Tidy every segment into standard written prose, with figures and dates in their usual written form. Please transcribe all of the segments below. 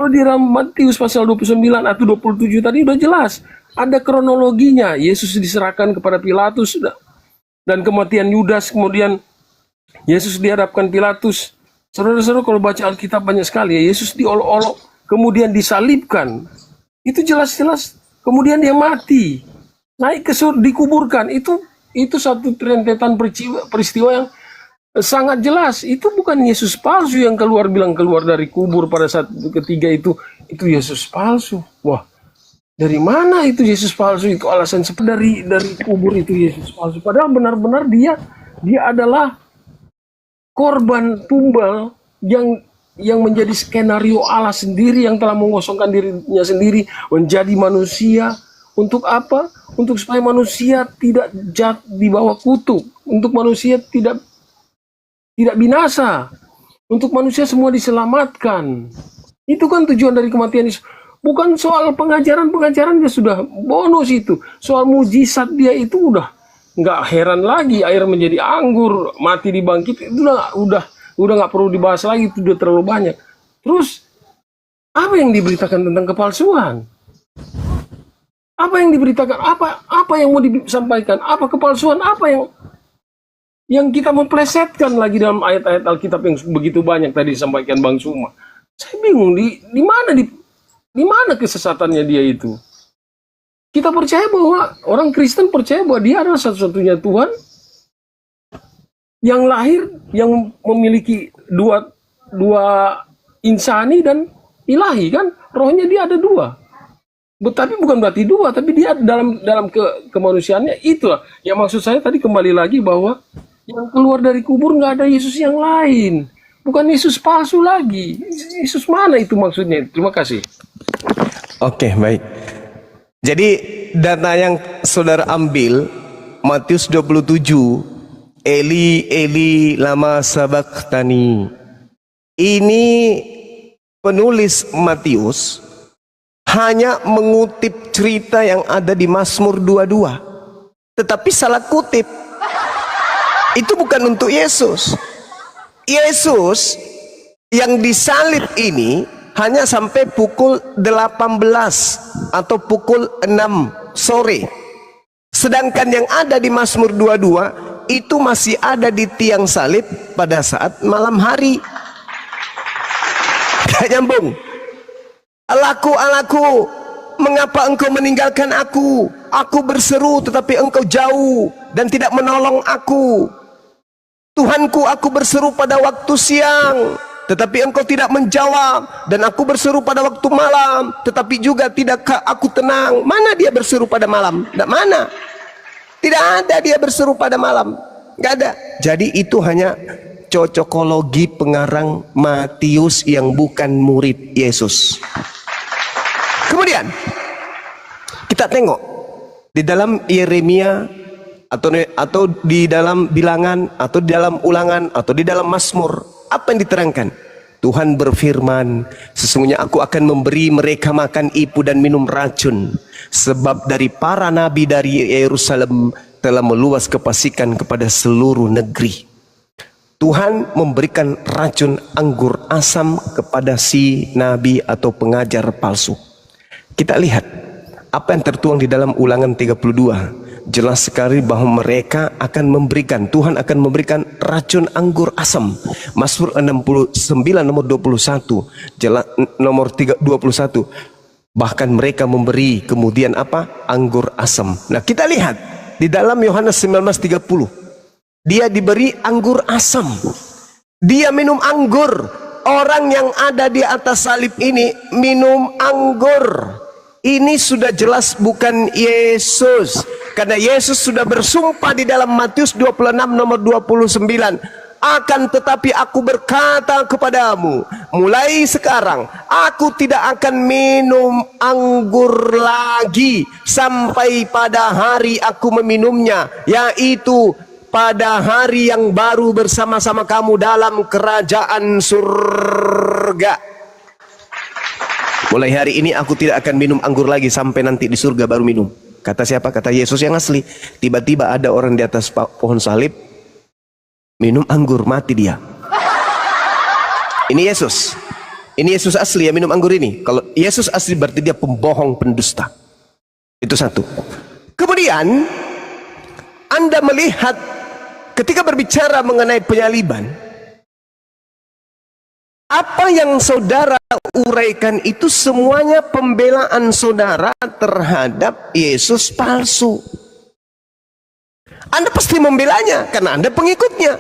Kalau di dalam Matius pasal 29 atau 27 tadi udah jelas. Ada kronologinya. Yesus diserahkan kepada Pilatus dan kematian Yudas, kemudian Yesus dihadapkan Pilatus. Saudara-saudara kalau baca Alkitab banyak sekali ya, Yesus diolok-olok, kemudian disalibkan. Itu jelas-jelas. Kemudian dia mati. Naik ke surga, dikuburkan. Itu satu rentetan peristiwa yang sangat jelas. Itu bukan Yesus palsu yang bilang keluar dari kubur pada saat ketiga itu Yesus palsu. Wah, dari mana itu Yesus palsu? Itu alasan dari kubur itu Yesus palsu. Padahal benar-benar dia adalah korban tumbal yang menjadi skenario Allah sendiri, yang telah mengosongkan dirinya sendiri menjadi manusia. Untuk apa? Untuk supaya manusia tidak di bawah kutuk, untuk manusia tidak binasa, untuk manusia semua diselamatkan. Itu kan tujuan dari kematian Yesus. Bukan soal pengajaran dia sudah bonus itu. Soal mujizat dia itu udah nggak heran lagi, air menjadi anggur, mati dibangkit, itu udah nggak perlu dibahas lagi, itu udah terlalu banyak. Terus apa yang diberitakan tentang kepalsuan? Apa yang diberitakan? Apa yang mau disampaikan? Apa kepalsuan? Apa yang kita memplesetkan lagi dalam ayat-ayat Alkitab yang begitu banyak tadi disampaikan Bang Suma? Saya bingung di mana kesesatannya dia itu. Kita percaya bahwa orang Kristen percaya bahwa dia adalah satu-satunya Tuhan yang lahir, yang memiliki dua insani dan ilahi, kan? Rohnya dia ada dua. Tapi bukan berarti dua, tapi dia dalam kemanusiaannya itulah. Yang maksud saya tadi kembali lagi bahwa yang keluar dari kubur nggak ada Yesus yang lain. Bukan Yesus palsu lagi. Yesus mana itu maksudnya? Terima kasih. Oke, baik. Jadi data yang saudara ambil Matius 27, Eli Eli lama sabaqtani. Ini penulis Matius hanya mengutip cerita yang ada di Mazmur 22, tetapi salah kutip. Itu bukan untuk Yesus. Yesus yang disalib ini hanya sampai pukul 18 atau pukul 6 sore. Sedangkan yang ada di Mazmur 22 itu masih ada di tiang salib pada saat malam hari. Gak nyambung. Allahku, Allahku, mengapa engkau meninggalkan aku? Aku berseru tetapi engkau jauh dan tidak menolong aku. Tuhanku, aku berseru pada waktu siang tetapi engkau tidak menjawab, dan aku berseru pada waktu malam tetapi juga tidakkah aku tenang. Mana dia berseru pada malam? Mana? Tidak ada dia berseru pada malam. Gak ada. Jadi itu hanya cocokologi pengarang Matius yang bukan murid Yesus. Kemudian kita tengok di dalam Yeremia atau di dalam Bilangan atau di dalam Ulangan atau di dalam Mazmur, apa yang diterangkan? Tuhan berfirman, sesungguhnya aku akan memberi mereka makan ipu dan minum racun, sebab dari para nabi dari Yerusalem telah meluas kefasikan kepada seluruh negeri. Tuhan memberikan racun anggur asam kepada si nabi atau pengajar palsu. Kita lihat apa yang tertuang di dalam Ulangan 32. Jelas sekali bahwa mereka akan memberikan, Tuhan akan memberikan racun anggur asam. Mazmur 69 nomor 21, jelas nomor 21. Bahkan mereka memberi kemudian apa? Anggur asam. Nah, kita lihat di dalam Yohanes 19:30. Dia diberi anggur asam. Dia minum anggur. Orang yang ada di atas salib ini minum anggur. Ini sudah jelas bukan Yesus. Karena Yesus sudah bersumpah di dalam Matius 26 nomor 29. Akan tetapi aku berkata kepadamu, mulai sekarang aku tidak akan minum anggur lagi sampai pada hari aku meminumnya, yaitu pada hari yang baru bersama-sama kamu dalam kerajaan surga. Mulai hari ini aku tidak akan minum anggur lagi sampai nanti di surga baru minum. Kata siapa? Kata Yesus yang asli. Tiba-tiba ada orang di atas pohon salib minum anggur, mati dia. Ini Yesus. Ini Yesus asli yang minum anggur ini. Kalau Yesus asli berarti dia pembohong, pendusta. Itu satu. Kemudian Anda melihat ketika berbicara mengenai penyaliban, apa yang saudara uraikan itu semuanya pembelaan saudara terhadap Yesus palsu. Anda pasti membelanya karena Anda pengikutnya.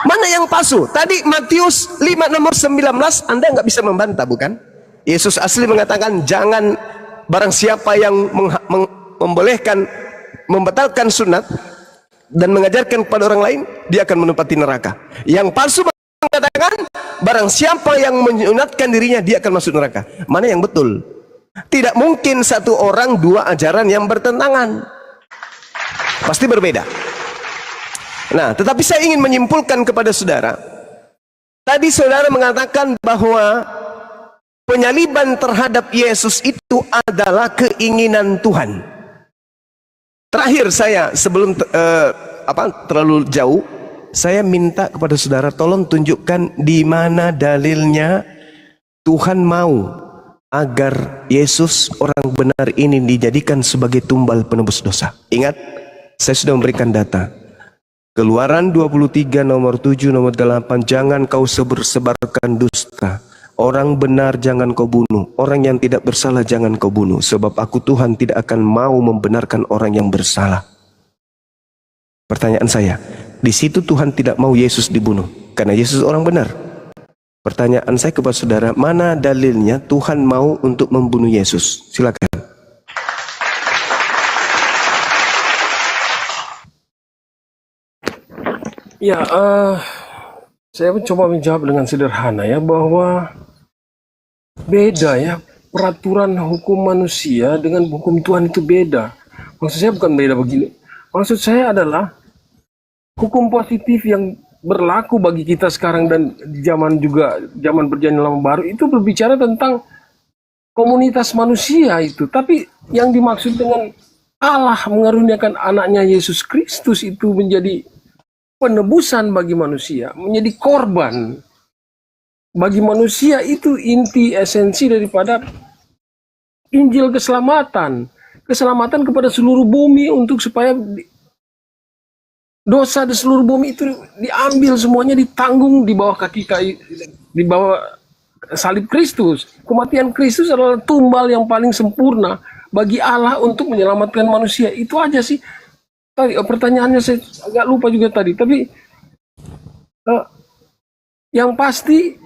Mana yang palsu? Tadi Matius 5 nomor 19 Anda nggak bisa membantah, bukan? Yesus asli mengatakan jangan, barang siapa yang membolehkan membatalkan sunat dan mengajarkan kepada orang lain, dia akan menempati neraka. Yang palsu mengatakan barang siapa yang menyunatkan dirinya, dia akan masuk neraka. Mana yang betul? Tidak mungkin satu orang dua ajaran yang bertentangan, pasti berbeda. Nah, tetapi saya ingin menyimpulkan kepada saudara, tadi saudara mengatakan bahwa penyaliban terhadap Yesus itu adalah keinginan Tuhan. Terakhir saya sebelum terlalu jauh, saya minta kepada saudara tolong tunjukkan di mana dalilnya Tuhan mau agar Yesus orang benar ini dijadikan sebagai tumbal penebus dosa. Ingat, saya sudah memberikan data. Keluaran 23 nomor 7 nomor 8, jangan kau sebarkan dusta. Orang benar jangan kau bunuh, orang yang tidak bersalah jangan kau bunuh, sebab aku Tuhan tidak akan mau membenarkan orang yang bersalah. Pertanyaan saya, di situ Tuhan tidak mau Yesus dibunuh karena Yesus orang benar. Pertanyaan saya kepada saudara, mana dalilnya Tuhan mau untuk membunuh Yesus? Silakan. Ya, saya mencoba menjawab dengan sederhana ya, bahwa beda ya, peraturan hukum manusia dengan hukum Tuhan itu beda. Maksud saya bukan beda begini. Maksud saya adalah hukum positif yang berlaku bagi kita sekarang dan di zaman perjanjian lama baru itu berbicara tentang komunitas manusia itu. Tapi yang dimaksud dengan Allah mengaruniakan anaknya Yesus Kristus itu menjadi penebusan bagi manusia, menjadi korban bagi manusia, itu inti esensi daripada Injil keselamatan. Keselamatan kepada seluruh bumi, untuk supaya dosa di seluruh bumi itu diambil semuanya, ditanggung di bawah kaki kayu, di bawah salib Kristus. Kematian Kristus adalah tumbal yang paling sempurna bagi Allah untuk menyelamatkan manusia. Itu aja sih. Tadi pertanyaannya saya agak lupa juga tadi, tapi yang pasti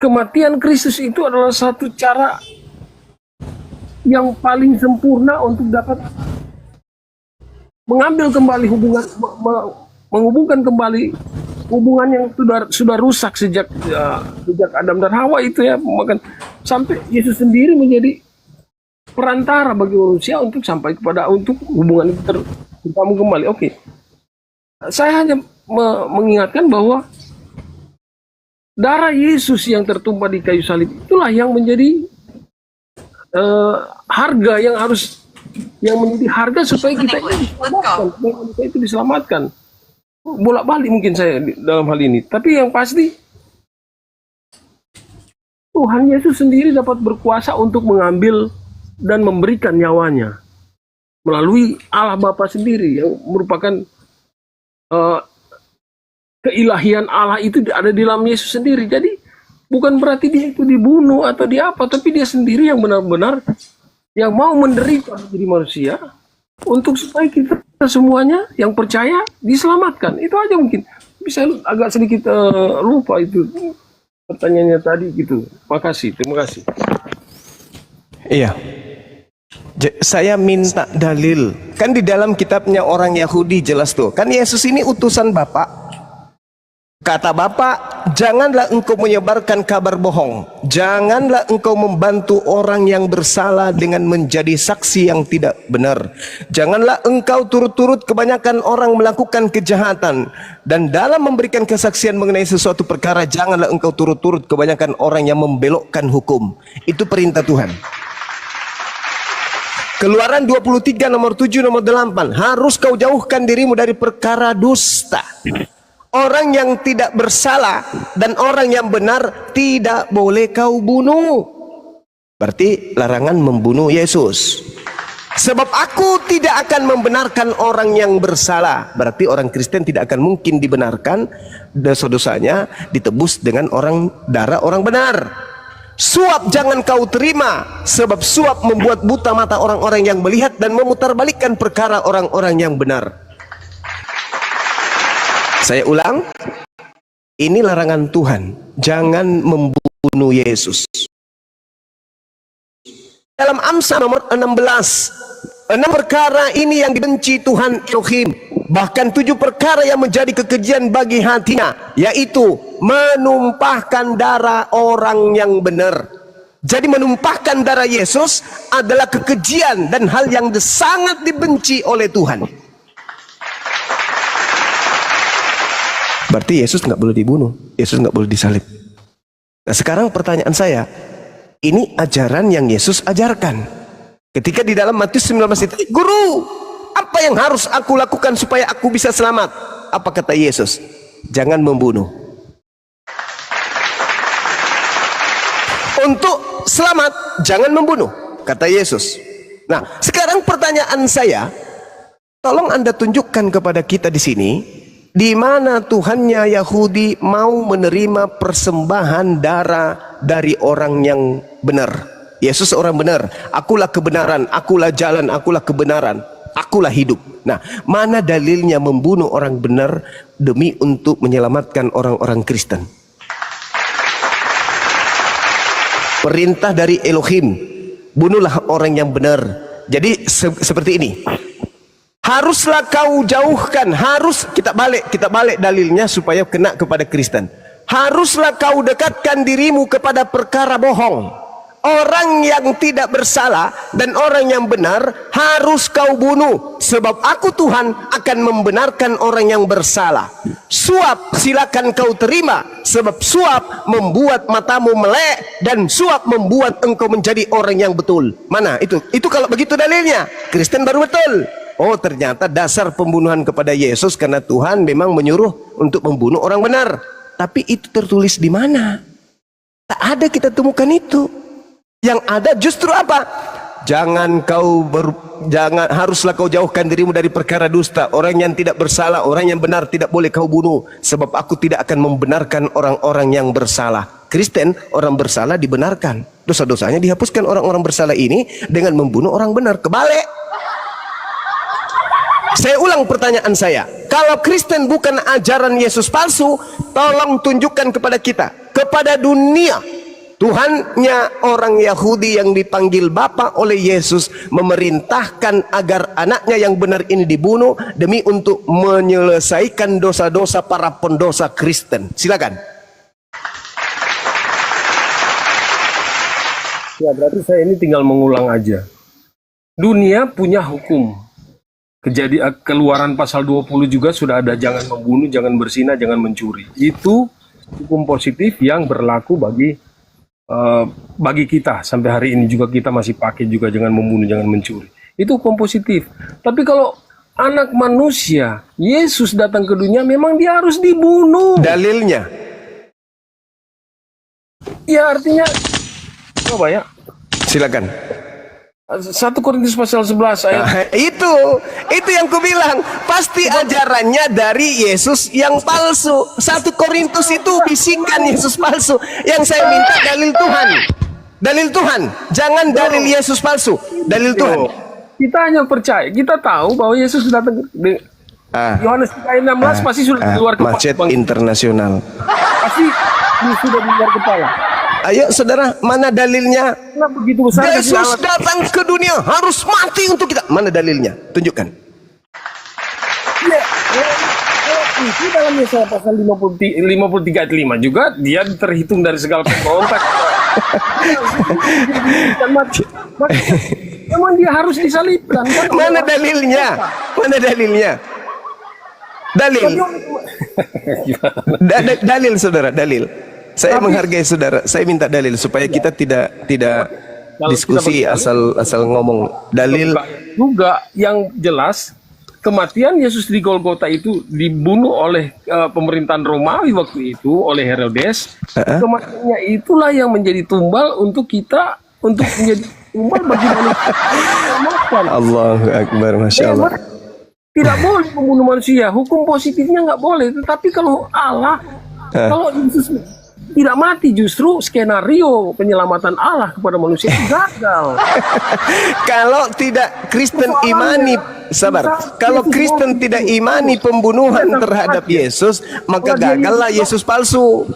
kematian Kristus itu adalah satu cara yang paling sempurna untuk dapat mengambil kembali hubungan, menghubungkan kembali hubungan yang sudah rusak sejak Adam dan Hawa itu ya, sampai Yesus sendiri menjadi perantara bagi manusia untuk sampai kepada hubungan itu terbangun kembali. Oke. Saya hanya mengingatkan bahwa darah Yesus yang tertumpah di kayu salib itulah yang menjadi harga yang menjadi harga supaya kita itu diselamatkan. Bolak-balik mungkin saya dalam hal ini, tapi yang pasti Tuhan Yesus sendiri dapat berkuasa untuk mengambil dan memberikan nyawanya melalui Allah Bapa sendiri yang merupakan keilahian Allah itu ada di dalam Yesus sendiri. Jadi bukan berarti dia itu dibunuh atau apa, tapi dia sendiri yang benar-benar yang mau menderita menjadi manusia untuk supaya kita semuanya yang percaya diselamatkan. Itu aja mungkin. Bisa agak sedikit lupa itu pertanyaannya tadi gitu. Terima kasih. Iya. Saya minta dalil. Kan di dalam kitabnya orang Yahudi jelas tuh. Kan Yesus ini utusan Bapa. Kata Bapa, janganlah engkau menyebarkan kabar bohong. Janganlah engkau membantu orang yang bersalah dengan menjadi saksi yang tidak benar. Janganlah engkau turut-turut kebanyakan orang melakukan kejahatan. Dan dalam memberikan kesaksian mengenai sesuatu perkara, janganlah engkau turut-turut kebanyakan orang yang membelokkan hukum. Itu perintah Tuhan. Keluaran 23 nomor 7 nomor 8, harus kau jauhkan dirimu dari perkara dusta. Orang yang tidak bersalah dan orang yang benar tidak boleh kau bunuh. Berarti larangan membunuh Yesus. Sebab aku tidak akan membenarkan orang yang bersalah. Berarti orang Kristen tidak akan mungkin dibenarkan dosa-dosanya ditebus dengan darah orang benar. Suap jangan kau terima, sebab suap membuat buta mata orang-orang yang melihat dan memutarbalikkan perkara orang-orang yang benar. Saya ulang, ini larangan Tuhan, jangan membunuh Yesus. Dalam Amsal nomor 16, 6 perkara ini yang dibenci Tuhan Elohim, bahkan 7 perkara yang menjadi kekejian bagi hatinya, yaitu menumpahkan darah orang yang benar. Jadi menumpahkan darah Yesus adalah kekejian dan hal yang sangat dibenci oleh Tuhan. Berarti Yesus nggak boleh dibunuh, Yesus nggak boleh disalib. Nah sekarang pertanyaan saya, ini ajaran yang Yesus ajarkan. Ketika di dalam Matius 19 itu, Guru, apa yang harus aku lakukan supaya aku bisa selamat? Apa kata Yesus? Jangan membunuh. Untuk selamat, jangan membunuh, kata Yesus. Nah sekarang pertanyaan saya, tolong Anda tunjukkan kepada kita di sini, di mana Tuhannya Yahudi mau menerima persembahan darah dari orang yang benar. Yesus orang benar, akulah kebenaran, akulah jalan, akulah kebenaran, akulah hidup. Nah, mana dalilnya membunuh orang benar demi untuk menyelamatkan orang-orang Kristen? Perintah dari Elohim, bunuhlah orang yang benar. Jadi seperti ini. Haruslah kau jauhkan, kita balik dalilnya supaya kena kepada Kristen. Haruslah kau dekatkan dirimu kepada perkara bohong. Orang yang tidak bersalah dan orang yang benar harus kau bunuh, sebab aku Tuhan akan membenarkan orang yang bersalah. Suap silakan kau terima, sebab suap membuat matamu melek dan suap membuat engkau menjadi orang yang betul. Mana itu? Itu kalau begitu dalilnya, Kristen baru betul. Oh ternyata dasar pembunuhan kepada Yesus karena Tuhan memang menyuruh untuk membunuh orang benar. Tapi itu tertulis di mana? Tak ada kita temukan itu. Yang ada justru apa? Haruslah kau jauhkan dirimu dari perkara dusta. Orang yang tidak bersalah, orang yang benar tidak boleh kau bunuh, sebab aku tidak akan membenarkan orang-orang yang bersalah. Kristen, orang bersalah dibenarkan. Dosa-dosanya dihapuskan orang-orang bersalah ini dengan membunuh orang benar. Kebalik. Saya ulang pertanyaan saya, kalau Kristen bukan ajaran Yesus palsu, tolong tunjukkan kepada kita, kepada dunia, Tuhannya orang Yahudi yang dipanggil Bapa oleh Yesus memerintahkan agar anaknya yang benar ini dibunuh demi untuk menyelesaikan dosa-dosa para pendosa Kristen. Silakan. Ya berarti saya ini tinggal mengulang aja. Dunia punya hukum. Keluaran pasal 20 juga sudah ada, jangan membunuh, jangan berzina, jangan mencuri. Itu hukum positif yang berlaku bagi kita sampai hari ini juga kita masih pakai juga, jangan membunuh, jangan mencuri. Itu hukum positif. Tapi kalau anak manusia, Yesus datang ke dunia, memang dia harus dibunuh. Dalilnya? Ya artinya coba ya. Silakan. 1 Korintus pasal 11 ayat. Itu yang kubilang, pasti ajarannya dari Yesus yang palsu. 1 Korintus itu bisikan Yesus palsu. Yang saya minta dalil Tuhan. Dalil Tuhan, jangan dalil Yesus palsu. Dalil Tuhan. Kita hanya percaya, kita tahu bahwa Yesus datang di Yohanes 3:16 pasti sudah di luar kepala. Macet internasional. Pasti sudah di luar kepala. Ayo saudara, mana dalilnya? Nah, begitu besar Yesus datang ke dunia harus mati untuk kita. Mana dalilnya? Tunjukkan. Ya, itu dalam Yesaya pasal 53 ayat 5 juga dia terhitung dari segala pemberontak. Memang dia harus disalibkan. Mana dalilnya? Mana dalilnya? Dalil saudara, dalil. Saya menghargai saudara. Saya minta dalil supaya kita tidak diskusi asal ngomong. Dalil juga yang jelas kematian Yesus di Golgota itu dibunuh oleh pemerintahan Romawi waktu itu, oleh Herodes. Kematiannya itulah yang menjadi tumbal untuk kita, untuk menjadi tumbal bagi manusia. Allahu Akbar, Masya Allah. Tidak boleh membunuh manusia. Hukum positifnya nggak boleh. Tetapi kalau Allah, kalau Yesus tidak mati, justru skenario penyelamatan Allah kepada manusia itu gagal. Kalau tidak Kristen imani, sabar. Kalau Kristen tidak imani pembunuhan terhadap Yesus, maka gagallah Yesus palsu.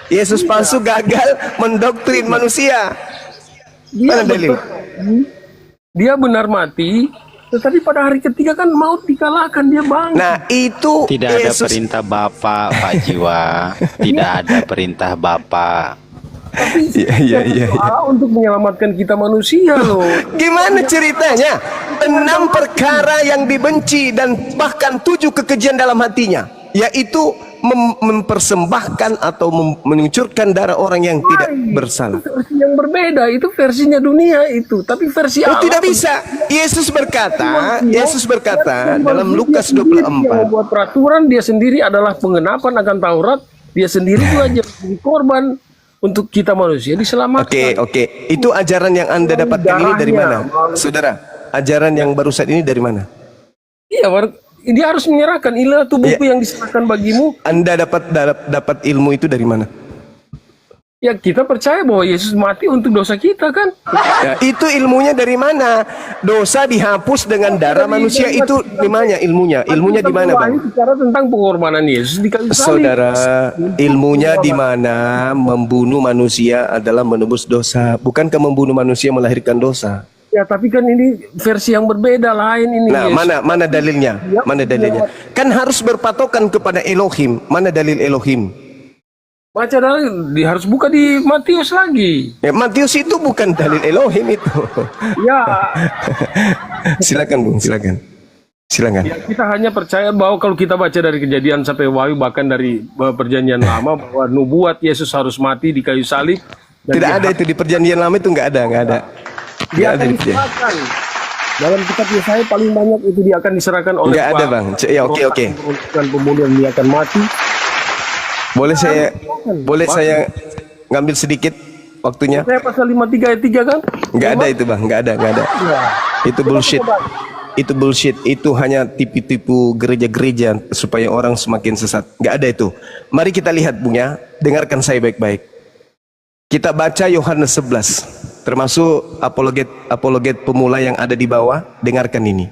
Yesus palsu gagal mendoktrin manusia. Mana dalil? Dia benar mati, tetapi pada hari ketiga kan maut dikalahkan, dia bangkit. Nah, itu Tidak ada Yesus. perintah Bapak, Pak Jiwa. Tidak ada perintah Bapak. Tapi Iya. Allah untuk menyelamatkan kita manusia loh. Gimana ceritanya? 6 perkara yang dibenci dan bahkan 7 kekejian dalam hatinya, yaitu mempersembahkan atau menyucurkan darah orang yang tidak bersalah. Itu versi yang berbeda, itu versinya dunia itu. Tapi versi Oh, Allah tidak bisa. Yesus berkata dalam Lukas 24. Dia membuat peraturan, dia sendiri adalah penggenapan akan Taurat, dia sendiri juga jadi korban untuk kita manusia diselamatkan. Oke. Itu ajaran yang Anda dapatkan ini dari mana? Saudara, ajaran yang barusan ini dari mana? Iya, dia harus menyerahkan, inilah tubuhku yang diserahkan bagimu. Anda dapat ilmu itu dari mana? Ya, kita percaya bahwa Yesus mati untuk dosa kita kan. Ya, itu ilmunya dari mana? Dosa dihapus dengan darah manusia itu di mana ilmunya? Ilmunya di mana, Bang? Bicara tentang pengorbanan Yesus di kayu salib. Saudara, ilmunya di mana? Membunuh manusia adalah menebus dosa. Bukankah membunuh manusia melahirkan dosa? Ya, tapi kan ini versi yang berbeda lain ini. Nah, Yesus. mana dalilnya? Mana dalilnya? Kan harus berpatokan kepada Elohim. Mana dalil Elohim? Baca dalil, harus buka di Matius lagi. Ya, Matius itu bukan dalil Elohim itu. Ya, Silakan, Bung, silakan. ya, kita hanya percaya bahwa kalau kita baca dari Kejadian sampai Wahyu, bahkan dari Perjanjian Lama, bahwa nubuat Yesus harus mati di kayu salib. Dan Tidak ada itu di perjanjian lama, itu nggak ada. dia Nggak ada akan di perjanjian. diserahkan. Dalam kitab Yesaya paling banyak itu dia akan diserahkan oleh Nggak ada, Bang. Ya, oke. Dan kemudian dia akan mati. Boleh saya ngambil sedikit waktunya? Saya pasal 53 ayat 3 kan? Nggak ada itu, Bang. Nggak ada. Ya. Itu bullshit. Itu bullshit. Itu hanya tipu-tipu gereja-gereja supaya orang semakin sesat. Nggak ada itu. Mari kita lihat, Bung, ya. Dengarkan saya baik-baik. Kita baca Yohanes 11, termasuk apologet pemula yang ada di bawah. Dengarkan ini.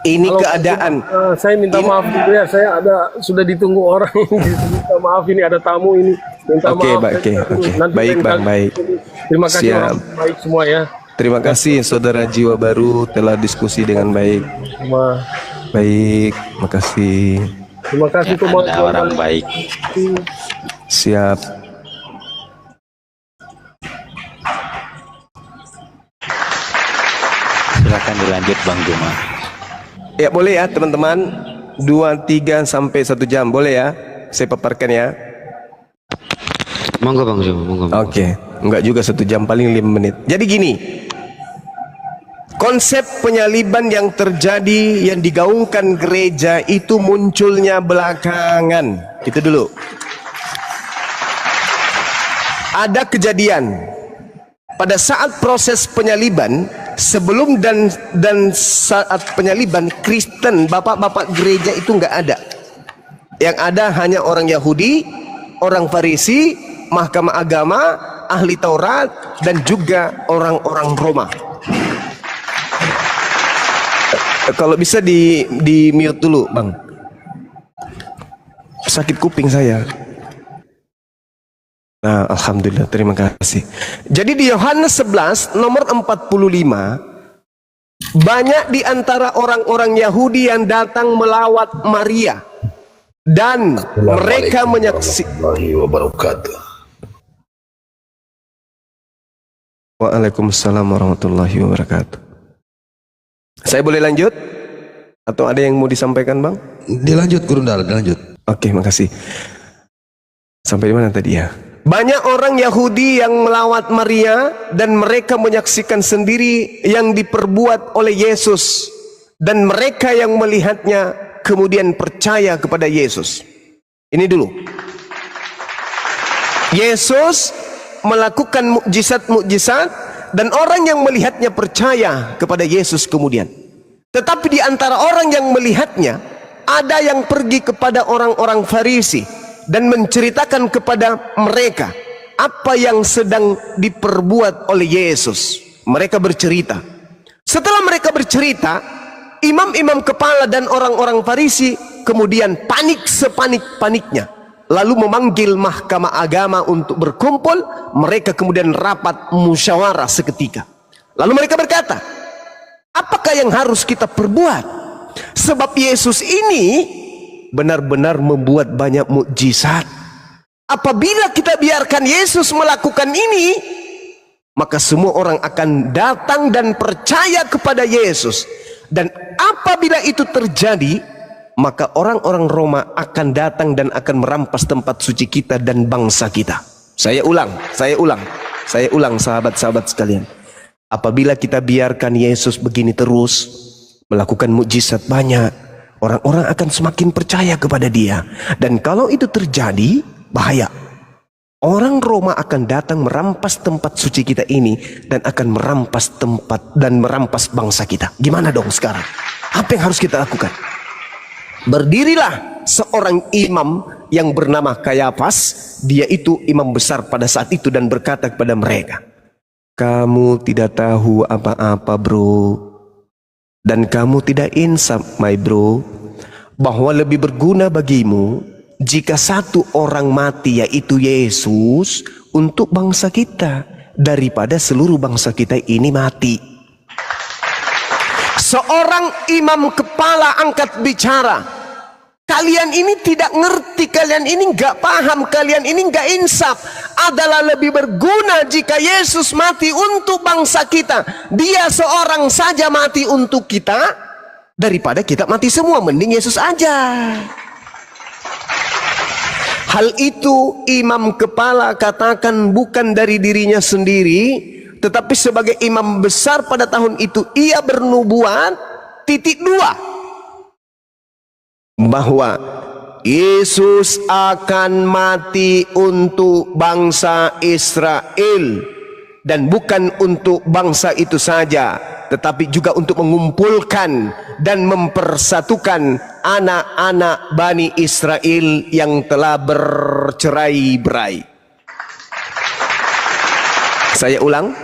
Ini Kalau keadaan. saya minta maaf dulu ya, saya sudah ditunggu orang ini. Minta maaf, ini ada tamu ini. Minta Oke, maaf. oke. Nanti Baik, lain Bang, kali. baik. Terima kasih Siap. orang baik semua ya. Terima kasih saudara Jiwa Baru telah diskusi dengan baik. Baik, makasih. Terima kasih Ya, semua. Anda orang baik. Siap. Silakan dilanjut, Bang Juma. Ya boleh ya teman-teman. 2, 3 sampai 1 jam boleh ya. Saya paparkan ya. Monggo Bang Juma, monggo. Oke, enggak juga 1 jam, paling 5 menit. Jadi gini, konsep penyaliban yang terjadi yang digaungkan gereja itu munculnya belakangan. Itu dulu. Ada kejadian pada saat proses penyaliban, sebelum dan saat penyaliban, Kristen, bapak-bapak gereja itu enggak ada. Yang ada hanya orang Yahudi, orang Farisi, mahkamah agama, ahli Taurat, dan juga orang-orang Roma. Kalau bisa di mute dulu, Bang. Sakit kuping saya. Nah, alhamdulillah, terima kasih. Jadi di Yohanes 11 nomor 45, banyak di antara orang-orang Yahudi yang datang melawat Maria dan mereka menyaksikan. Waalaikumsalam warahmatullahi wabarakatuh. Saya boleh lanjut? Atau ada yang mau disampaikan, Bang? Dilanjut Gurundal, dilanjut. Oke, makasih. Sampai di mana tadi ya? Banyak orang Yahudi yang melawat Maria dan mereka menyaksikan sendiri yang diperbuat oleh Yesus. dan mereka yang melihatnya kemudian percaya kepada Yesus. Ini dulu. Yesus melakukan mukjizat-mukjizat dan orang yang melihatnya percaya kepada Yesus kemudian. Tetapi di antara orang yang melihatnya, ada yang pergi kepada orang-orang Farisi dan menceritakan kepada mereka apa yang sedang diperbuat oleh Yesus. Mereka bercerita. Setelah mereka bercerita, imam-imam kepala dan orang-orang Farisi kemudian panik sepanik-paniknya, lalu memanggil mahkamah agama untuk berkumpul. Mereka kemudian rapat musyawarah seketika. Lalu mereka berkata, apakah yang harus kita perbuat? Sebab Yesus ini benar-benar membuat banyak mukjizat. Apabila kita biarkan Yesus melakukan ini, maka semua orang akan datang dan percaya kepada Yesus. Dan apabila itu terjadi, maka orang-orang Roma akan datang dan akan merampas tempat suci kita dan bangsa kita. Saya ulang sahabat-sahabat sekalian. Apabila kita biarkan Yesus begini terus, melakukan mukjizat banyak, orang-orang akan semakin percaya kepada dia. Dan kalau itu terjadi, bahaya. Orang Roma akan datang merampas tempat suci kita ini dan akan merampas tempat dan merampas bangsa kita. Gimana dong sekarang? Apa yang harus kita lakukan? Berdirilah seorang imam yang bernama Kayafas. Dia itu imam besar pada saat itu dan berkata kepada mereka, kamu tidak tahu apa-apa bro, dan kamu tidak insaf my bro, bahwa lebih berguna bagimu jika satu orang mati, yaitu Yesus, untuk bangsa kita, daripada seluruh bangsa kita ini mati. Seorang imam kepala angkat bicara, kalian ini tidak ngerti, kalian ini nggak paham, kalian ini nggak insaf. Adalah lebih berguna jika Yesus mati untuk bangsa kita, dia seorang saja mati untuk kita, daripada kita mati semua. Mending Yesus aja. Hal itu imam kepala katakan bukan dari dirinya sendiri, tetapi sebagai imam besar pada tahun itu ia bernubuat, bahwa Yesus akan mati untuk bangsa Israel, dan bukan untuk bangsa itu saja, tetapi juga untuk mengumpulkan dan mempersatukan anak-anak Bani Israel yang telah bercerai-berai. Saya ulang,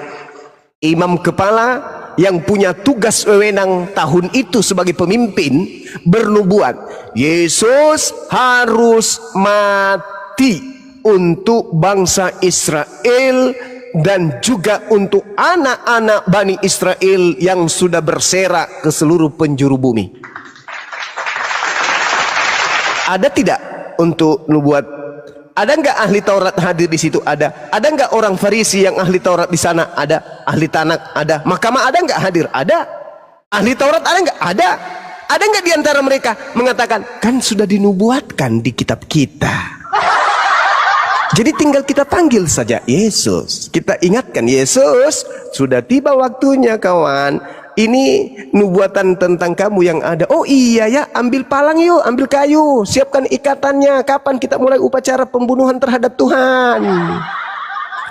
imam kepala yang punya tugas wewenang tahun itu sebagai pemimpin bernubuat, Yesus harus mati untuk bangsa Israel dan juga untuk anak-anak Bani Israel yang sudah berserak ke seluruh penjuru bumi. Ada tidak untuk nubuat? Ada enggak ahli Taurat hadir di situ? Ada. Ada enggak orang Farisi yang ahli Taurat di sana? Ada. Ahli Tanak? Ada. Mahkamah ada enggak hadir? Ada. Ahli Taurat ada enggak? Ada. Ada enggak di antara mereka mengatakan, kan sudah dinubuatkan di kitab kita. Jadi tinggal kita panggil saja Yesus. Kita ingatkan, Yesus, sudah tiba waktunya kawan. Ini nubuatan tentang kamu yang ada. Oh iya ya, ambil palang yuk, ambil kayu, siapkan ikatannya. Kapan kita mulai upacara pembunuhan terhadap Tuhan?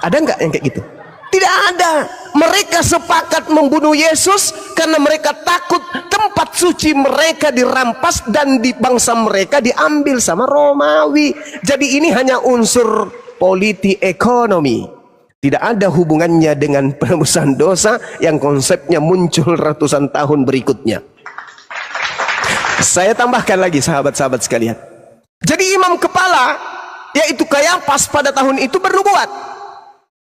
Ada nggak yang kayak gitu? Tidak ada. Mereka sepakat membunuh Yesus karena mereka takut tempat suci mereka dirampas dan di bangsa mereka diambil sama Romawi. Jadi ini hanya unsur politik ekonomi. Tidak ada hubungannya dengan penebusan dosa yang konsepnya muncul ratusan tahun berikutnya. Saya tambahkan lagi sahabat-sahabat sekalian. Jadi imam kepala, yaitu Kayafas pada tahun itu bernubuat,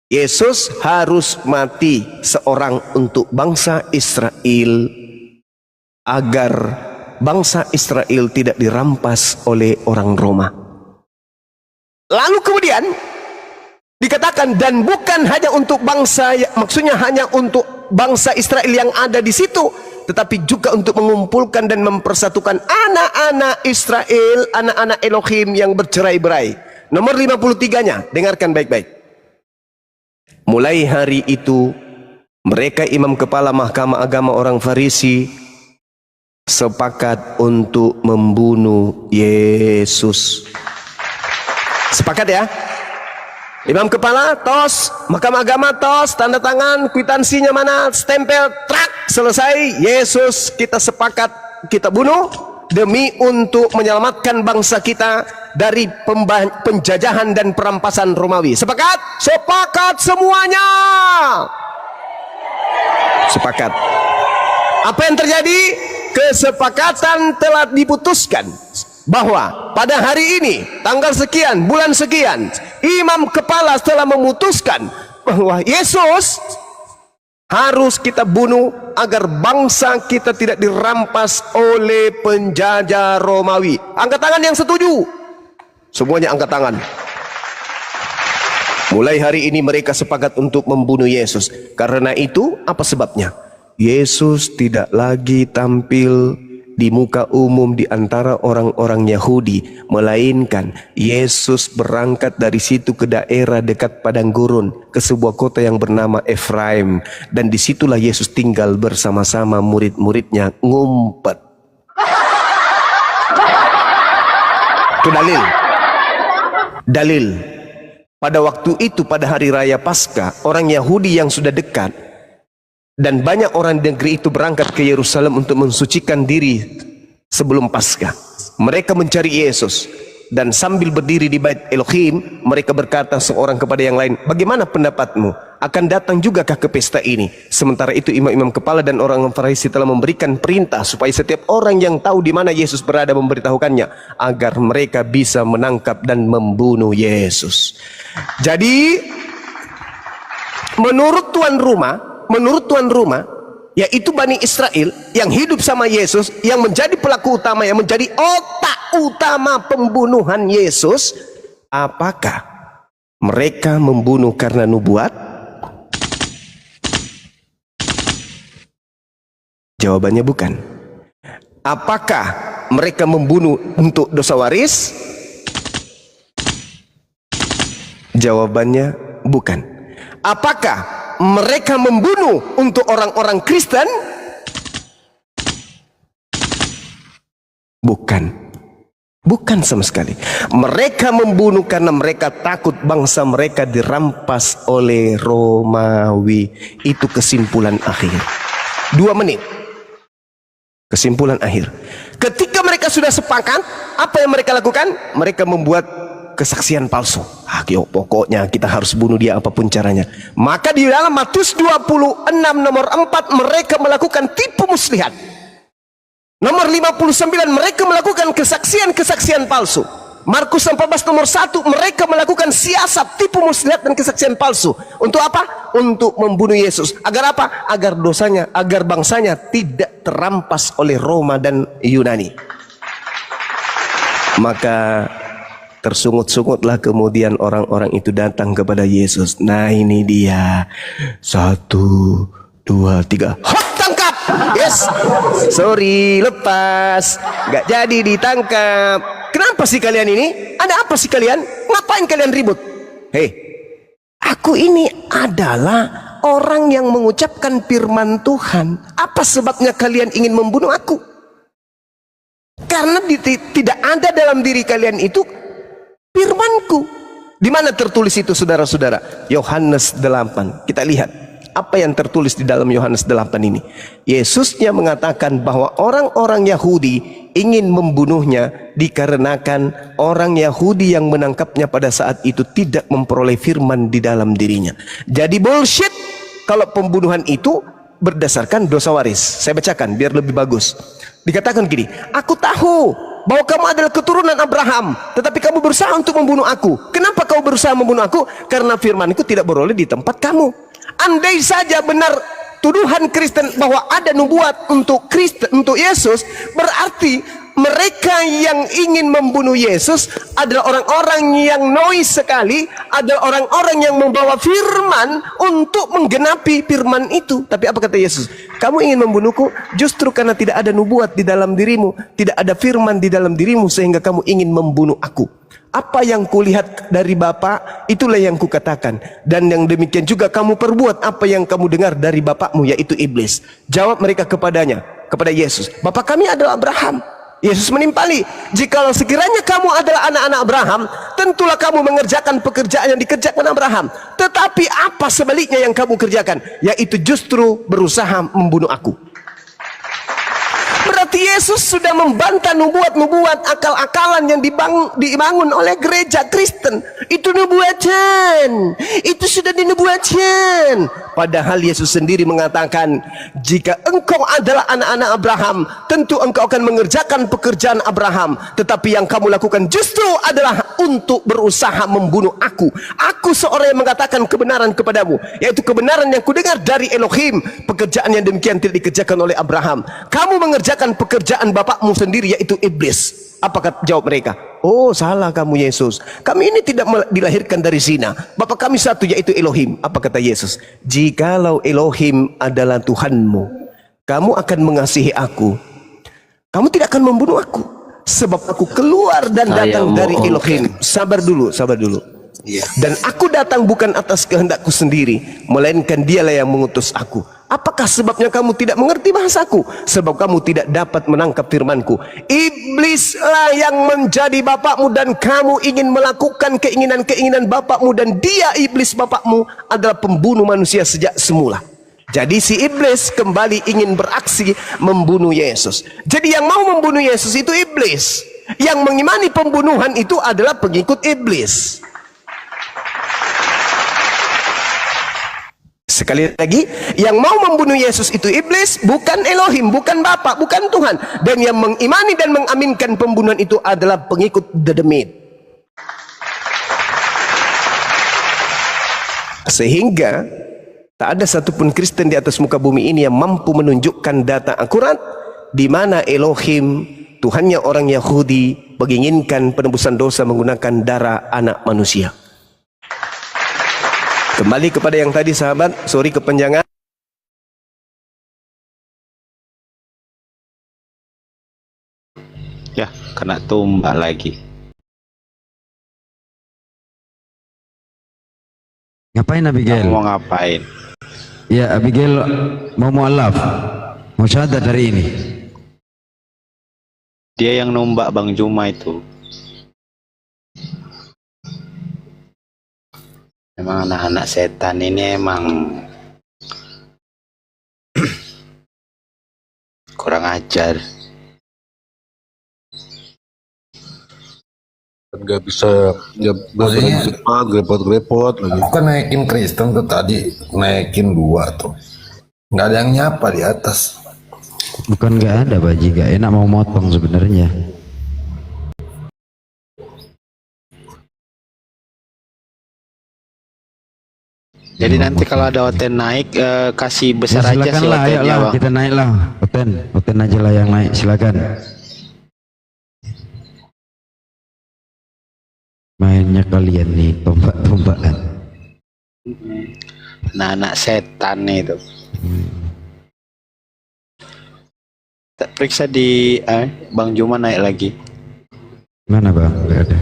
Yesus harus mati seorang untuk bangsa Israel, agar bangsa Israel tidak dirampas oleh orang Roma. Lalu kemudian dikatakan, dan bukan hanya untuk bangsa, maksudnya hanya untuk bangsa Israel yang ada di situ, tetapi juga untuk mengumpulkan dan mempersatukan anak-anak Israel, anak-anak Elohim yang bercerai-berai. Nomor 53-nya, dengarkan baik-baik. Mulai hari itu, mereka imam kepala mahkamah agama orang Farisi sepakat untuk membunuh Yesus. Sepakat ya? Imam kepala tos, mahkamah agama tos, tanda tangan, kwitansinya mana, stempel, trak, selesai. Yesus kita sepakat kita bunuh demi untuk menyelamatkan bangsa kita dari penjajahan dan perampasan Romawi. Sepakat? Sepakat semuanya. Sepakat. Apa yang terjadi? Kesepakatan telah diputuskan bahwa pada hari ini tanggal sekian bulan sekian imam kepala telah memutuskan bahwa Yesus harus kita bunuh agar bangsa kita tidak dirampas oleh penjajah Romawi. Angkat tangan yang setuju. Semuanya angkat tangan. Mulai hari ini mereka sepakat untuk membunuh Yesus. Karena itu apa sebabnya? Yesus tidak lagi tampil di muka umum di antara orang-orang Yahudi, melainkan Yesus berangkat dari situ ke daerah dekat padang gurun, ke sebuah kota yang bernama Efraim, dan disitulah Yesus tinggal bersama-sama murid-muridnya ngumpet. Itu dalil. Pada waktu itu, pada hari raya Paskah, orang Yahudi yang sudah dekat dan banyak orang negeri itu berangkat ke Yerusalem untuk mensucikan diri sebelum Paskah. Mereka mencari Yesus, dan sambil berdiri di Bait Elohim, mereka berkata seorang kepada yang lain, bagaimana pendapatmu? Akan datang jugakah ke pesta ini? Sementara itu imam-imam kepala dan orang Farisi telah memberikan perintah supaya setiap orang yang tahu di mana Yesus berada memberitahukannya, agar mereka bisa menangkap dan membunuh Yesus. Jadi menurut tuan rumah, yaitu Bani Israel yang hidup sama Yesus, yang menjadi pelaku utama, yang menjadi otak utama pembunuhan Yesus, apakah mereka membunuh karena nubuat? Jawabannya bukan. Apakah mereka membunuh untuk dosa waris? Jawabannya bukan. Apakah mereka membunuh untuk orang-orang Kristen? Bukan sama sekali. Mereka membunuh karena mereka takut bangsa mereka dirampas oleh Romawi. Itu kesimpulan akhir. 2 menit. Kesimpulan akhir. Ketika mereka sudah sepakat, apa yang mereka lakukan? Mereka membuat kesaksian palsu. Pokoknya kita harus bunuh dia apapun caranya. Maka di dalam Matius 26 nomor 4 mereka melakukan tipu muslihat. Nomor 59 mereka melakukan kesaksian palsu. Markus 14 nomor 1 mereka melakukan siasat tipu muslihat dan kesaksian palsu. Untuk apa? Untuk membunuh Yesus. Agar apa? Agar dosanya, agar bangsanya tidak terampas oleh Roma dan Yunani. Maka tersungut-sungutlah kemudian orang-orang itu datang kepada Yesus. Nah ini dia. 1, 2, 3. Hop, tangkap. Yes. Sorry, lepas. Gak jadi ditangkap. Kenapa sih kalian ini? Ada apa sih kalian? Ngapain kalian ribut? Hei, aku ini adalah orang yang mengucapkan firman Tuhan. Apa sebabnya kalian ingin membunuh aku? Karena tidak ada dalam diri kalian itu firmanku. Di mana tertulis itu, saudara-saudara? Yohanes 8. Kita lihat apa yang tertulis di dalam Yohanes 8 ini. Yesusnya mengatakan bahwa orang-orang Yahudi ingin membunuhnya dikarenakan orang Yahudi yang menangkapnya pada saat itu tidak memperoleh firman di dalam dirinya. Jadi bullshit kalau pembunuhan itu berdasarkan dosa waris. Saya bacakan biar lebih bagus. Dikatakan gini, aku tahu bahwa kamu adalah keturunan Abraham, tetapi kamu berusaha untuk membunuh aku. Kenapa kau berusaha membunuh aku? Karena firmanku tidak beroleh di tempat kamu. Andai saja benar tuduhan Kristen bahwa ada nubuat untuk Kristen, untuk Yesus, berarti mereka yang ingin membunuh Yesus adalah orang-orang yang noise sekali, adalah orang-orang yang membawa firman untuk menggenapi firman itu. Tapi apa kata Yesus? Kamu ingin membunuhku justru karena tidak ada nubuat di dalam dirimu, tidak ada firman di dalam dirimu, sehingga kamu ingin membunuh aku. Apa yang kulihat dari Bapa, itulah yang kukatakan. Dan yang demikian juga kamu perbuat apa yang kamu dengar dari bapakmu, yaitu iblis. Jawab mereka kepadanya, kepada Yesus, Bapa kami adalah Abraham. Yesus menimpali, jikalau sekiranya kamu adalah anak-anak Abraham, tentulah kamu mengerjakan pekerjaan yang dikerjakan Abraham. Tetapi apa sebaliknya yang kamu kerjakan? Yaitu justru berusaha membunuh aku. Berarti Yesus sudah membantah nubuat-nubuat akal-akalan yang dibangun oleh gereja Kristen. Itu nubuatan, itu sudah dinubuatkan. Padahal Yesus sendiri mengatakan, jika engkau adalah anak-anak Abraham, tentu engkau akan mengerjakan pekerjaan Abraham. Tetapi yang kamu lakukan justru adalah untuk berusaha membunuh aku. Aku seorang yang mengatakan kebenaran kepadamu, yaitu kebenaran yang kudengar dari Elohim. Pekerjaan yang demikian tidak dikerjakan oleh Abraham. Kamu mengerjakan pekerjaan bapakmu sendiri, yaitu iblis. Apakah jawab mereka? Oh, salah kamu Yesus. Kami ini tidak dilahirkan dari zina. Bapa kami satu, yaitu Elohim. Apa kata Yesus? Jikalau Elohim adalah Tuhanmu, kamu akan mengasihi aku. Kamu tidak akan membunuh aku, sebab aku keluar dan datang dari Elohim. Sabar dulu, sabar dulu. Dan aku datang bukan atas kehendakku sendiri, melainkan dialah yang mengutus aku. Apakah sebabnya kamu tidak mengerti bahasaku? Sebab kamu tidak dapat menangkap firmanku. Iblislah yang menjadi bapakmu, dan kamu ingin melakukan keinginan-keinginan bapakmu, dan dia, iblis bapakmu, adalah pembunuh manusia sejak semula. Jadi si iblis kembali ingin beraksi membunuh Yesus. Jadi yang mau membunuh Yesus itu iblis. Yang mengimani pembunuhan itu adalah pengikut iblis. Sekali lagi, yang mau membunuh Yesus itu iblis, bukan Elohim, bukan Bapa, bukan Tuhan. Dan yang mengimani dan mengaminkan pembunuhan itu adalah pengikut the demit. Sehingga tak ada satupun Kristen di atas muka bumi ini yang mampu menunjukkan data akurat di mana Elohim, Tuhannya orang Yahudi, menginginkan penebusan dosa menggunakan darah anak manusia. Kembali kepada yang tadi sahabat, sorry kepanjangan. Ya, kena tumbak lagi. Ngapain Abigail? Kamu mau ngapain? Ya, Abigail mau mu'alaf, mau syahadat hari ini. Dia yang numbak Bang Juma itu. Emang anak-anak setan ini emang kurang ajar. Nggak bisa, ya cepat, grepot-grepot lagi. Aku kan naikin Kristen tuh tadi, naikin 2 tuh. Nggak ada yang nyapa di atas. Bukan nggak ada Baji, nggak enak mau motong sebenarnya. Jadi nanti kalau ada Oten naik, kasih besar Ya, aja silakan sih lah, Otennya, ayolah Bang. kita naik lah. Oten aja lah yang naik, silakan. Mainnya kalian nih tombak-tombakan. Nah, anak setan nih itu. Tak periksa di Bang Juma naik lagi. Mana Bang? Nggak ada.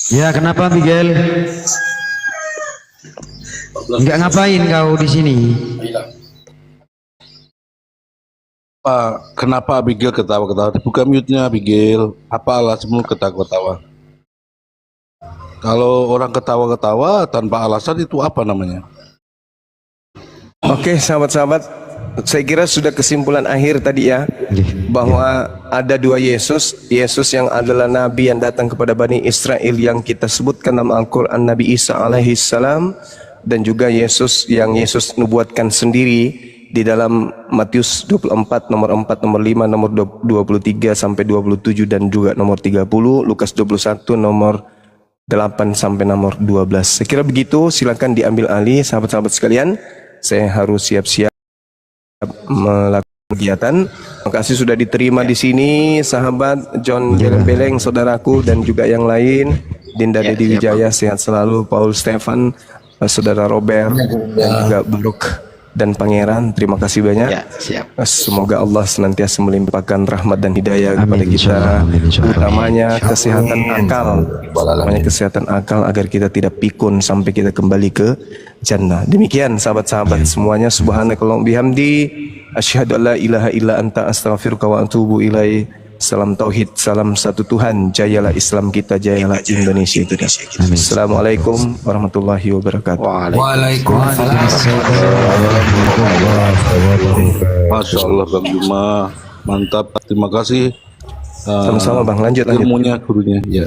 Ya, kenapa Miguel? Nggak ngapain kau di sini? Pak, kenapa Abigail ketawa-ketawa? Buka mute-nya Abigail. Apa alasanmu ketawa-ketawa? Kalau orang ketawa-ketawa tanpa alasan itu apa namanya? Oke, sahabat-sahabat, saya kira sudah kesimpulan akhir tadi ya, bahwa ada 2 Yesus. Yesus yang adalah Nabi yang datang kepada Bani Israel yang kita sebutkan dalam Al-Quran, Nabi Isa alaihissalam, dan juga Yesus yang Yesus nubuatkan sendiri di dalam Matius 24 nomor 4, nomor 5, nomor 23 sampai 27 dan juga nomor 30, Lukas 21 nomor 8 sampai nomor 12. Saya kira begitu, silakan diambil alih sahabat-sahabat sekalian. Saya harus siap-siap melakukan kegiatan. Terima kasih sudah diterima di sini, sahabat John Beleng, saudaraku, dan juga yang lain. Dinda Dedi Wijaya sehat selalu, Paul Stefan, saudara Robert, dan juga Baruk dan Pangeran. Terima kasih banyak. Ya, siap. Semoga Allah senantiasa melimpahkan rahmat dan hidayah kepada Amin, kita, insyaallah, amin, insyaallah. utamanya kesehatan akal, utamanya kesehatan akal agar kita tidak pikun sampai kita kembali ke jannah. Demikian sahabat-sahabat semuanya, subhanakallahumma bihamdi, asyhadu an la ilaha illa anta, astaghfiruka wa atubu ilaik. Salam tauhid, salam satu Tuhan, jayalah Islam kita, jayalah Indonesia kita. Assalamualaikum warahmatullahi wabarakatuh. Waalaikumsalam. Masya Allah Bang Juma, mantap. Terima kasih. Sama-sama Bang, lanjut. Ilmunya, gurunya. Ya.